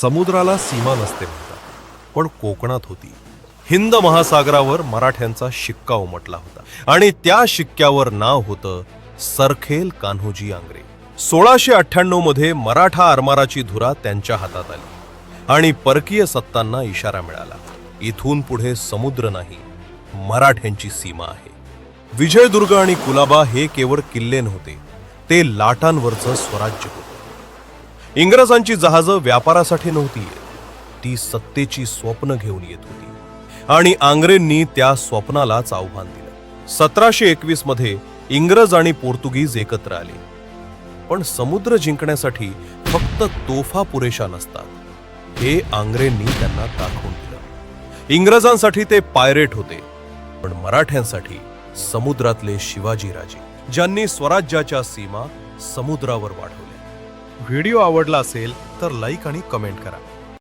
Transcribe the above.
समुद्राला सीमा नसते म्हणतात, पण कोकणात होती. हिंद महासागरावर मराठ्यांचा शिक्का उमटला होता आणि त्या शिक्क्यावर नाव होतं सरखेल कान्होजी आंग्रे. 1698 मध्ये मराठा आरमाराची धुरा त्यांच्या हातात आली आणि परकीय सत्तांना इशारा मिळाला, इथून पुढे समुद्र नाही, मराठ्यांची सीमा आहे. विजयदुर्ग आणि कुलाबा हे केवळ किल्ले नव्हते, ते लाटांवरचं स्वराज्य होतं. इंग्रजांची जहाजं व्यापारासाठी नव्हती येत, ती सत्तेची स्वप्न घेऊन येत होती आणि आंग्रेंनी त्या स्वप्नालाच आव्हान दिलं. 1721 मध्ये इंग्रज आणि पोर्तुगीज एकत्र आले, पण समुद्र जिंकण्यासाठी फक्त तोफा पुरेशा नसतात, हे आंग्रेंनी त्यांना दाखवून दिलं. इंग्रजांसाठी ते पायरेट होते, पण मराठ्यांसाठी समुद्रातले शिवाजी राजे, ज्यांनी स्वराज्याच्या सीमा समुद्रावर वाढवल्या. व्हिडिओ आवडला असेल तर लाईक आणि कमेंट करा.